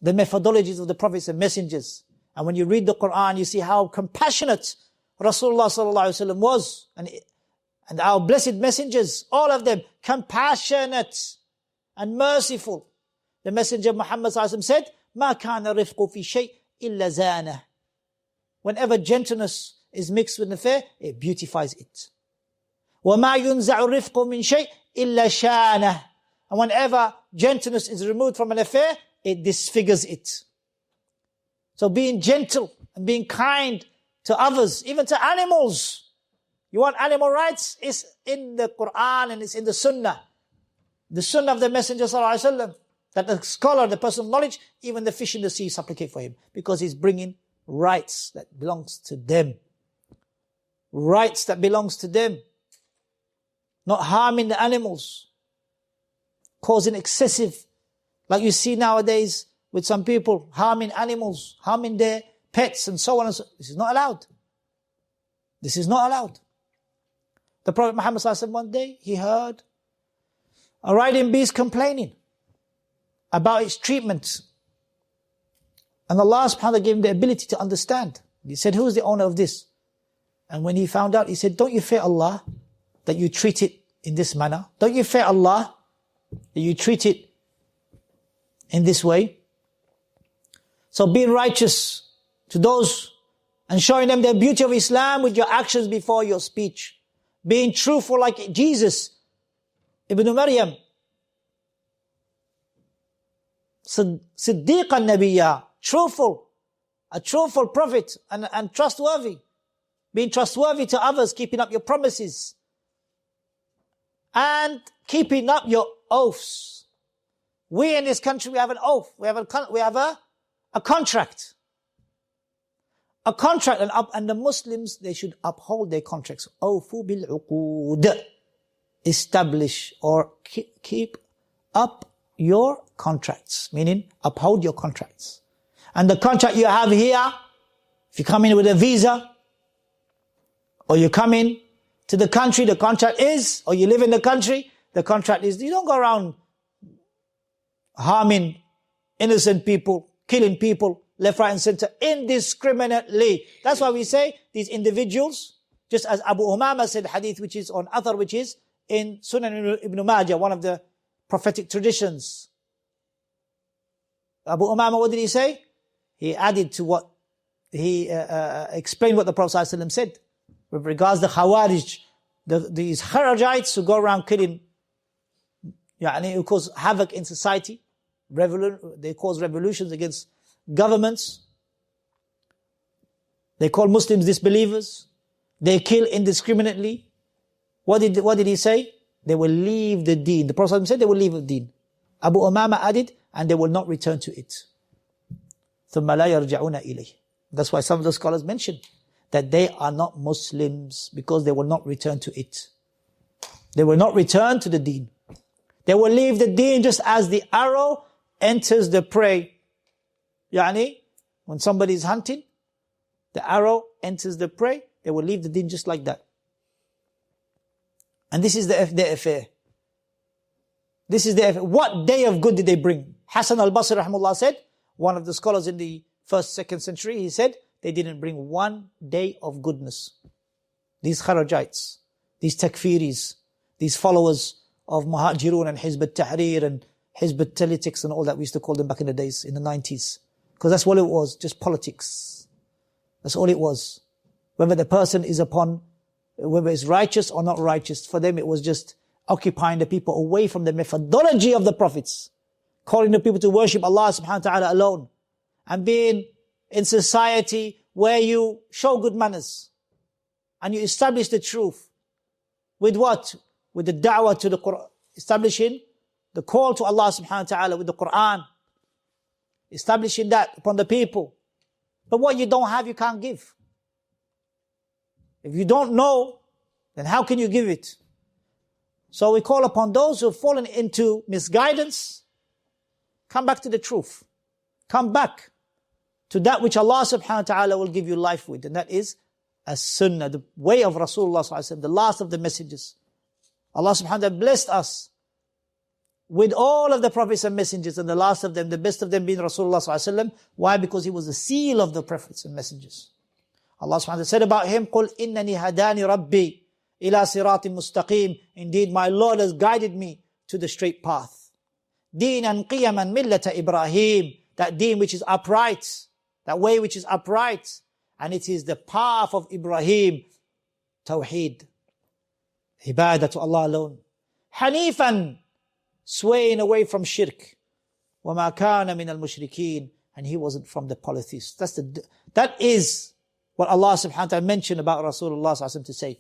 the methodologies of the prophets and messengers. And when you read the Quran, you see how compassionate Rasulullah sallallahu alaihi wasallam was. And our blessed messengers, all of them, compassionate and merciful. The messenger Muhammad sallallahu alaihi wasallam said, مَا كَانَ رِفْقُ فِي شَيْءٍ إِلَّا زَانَهُ. Whenever gentleness is mixed with an affair, it beautifies it. وَمَا يُنْزَعُ الرِّفْقُ مِنْ شَيْءٍ إِلَّا شَانَهُ. And whenever gentleness is removed from an affair, it disfigures it. So being gentle and being kind to others, even to animals. You want animal rights? It's in the Quran and it's in the Sunnah. The Sunnah of the Messenger sallallahu alaihi wasallam, that the scholar, the person of knowledge, even the fish in the sea supplicate for him, because he's bringing rights that belongs to them. Rights that belongs to them. Not harming the animals. Causing excessive, like you see nowadays with some people, harming animals, harming their pets and so on and so on. This is not allowed. This is not allowed. The Prophet Muhammad sallallahu alaihi wasallam, one day, he heard a riding beast complaining about its treatment. And Allah subhanahu wa ta'ala gave him the ability to understand. He said, who is the owner of this? And when he found out, he said, don't you fear Allah that you treat it in this manner? Don't you fear Allah that you treat it in this way? So being righteous to those and showing them the beauty of Islam with your actions before your speech. Being truthful like Jesus, Ibn Maryam, Siddiqan Nabiyya, truthful, a truthful prophet and trustworthy. Being trustworthy to others, keeping up your promises. And keeping up your oaths. We in this country, we have an oath. We have a contract. A contract, and the Muslims, they should uphold their contracts. Awfu bil uqud. Establish or keep up your contracts. Meaning, uphold your contracts. And the contract you have here, if you come in with a visa, or you come in to the country, the contract is, or you live in the country, the contract is, you don't go around harming innocent people, killing people, left, right and center, indiscriminately. That's why we say these individuals, just as Abu Umama said, hadith which is on Athar, which is in Sunan Ibn Majah, one of the prophetic traditions. Abu Umama, what did he say? He added to what, he explained what the Prophet ﷺ said with regards to the Khawarij, these Kharajites who go around killing, who cause havoc in society. They cause revolutions against governments. They call Muslims disbelievers. They kill indiscriminately. What did he say? They will leave the deen. The Prophet said they will leave the deen. Abu Umama added, and they will not return to it. ثُمَّ لَا يَرْجَعُونَ إِلَيْهِ. That's why some of the scholars mention that they are not Muslims because they will not return to it. They will not return to the deen. They will leave the deen just as the arrow enters the prey. When somebody is hunting, the arrow enters the prey, they will leave the deen just like that. And this is their affair. This is their affair. What day of good did they bring? Hassan al-Basri rahimahullah said, one of the scholars in the 1st, 2nd century, he said, they didn't bring one day of goodness. These Kharajites, these Takfiris, these followers of Muhajirun and Hizb al-Tahrir and Hizb al-Politics and all that we used to call them back in the days, in the 90s. Because that's what it was, just politics. That's all it was. Whether the person is whether it's righteous or not righteous, for them it was just occupying the people away from the methodology of the prophets. Calling the people to worship Allah subhanahu wa ta'ala alone. And being in society where you show good manners. And you establish the truth. With what? With the da'wah to the Quran. Establishing the call to Allah subhanahu wa ta'ala with the Quran. Establishing that upon the people. But what you don't have, you can't give. If you don't know, then how can you give it? So we call upon those who have fallen into misguidance, come back to the truth. Come back to that which Allah subhanahu wa ta'ala will give you life with. And that is as-sunnah, the way of Rasulullah sallallahu alaihi wasallam, the last of the messages. Allah subhanahu wa ta'ala blessed us with all of the prophets and messengers, and the last of them, the best of them being Rasulullah sallallahu alaihi wasallam. Why? Because he was the seal of the prophets and messengers. Allah subhanahu wa ta'ala said about him, قُلْ إِنَّنِي هَدَانِ رَبِّي إِلَى صِرَاطٍ مُسْتَقِيمٍ. Indeed, my Lord has guided me to the straight path. دِينًا قِيَمًا مِلَّةَ إِبْرَاهِيمٍ. That deen which is upright, that way which is upright, and it is the path of Ibrahim. Tawheed, ibadah to Allah alone. Hanifan, swaying away from shirk. وَمَا كَانَ مِنَ الْمُشْرِكِينَ. And he wasn't from the polytheists. That is what Allah subhanahu wa ta'ala mentioned about Rasulullah sallallahu alaihi wasallam to say.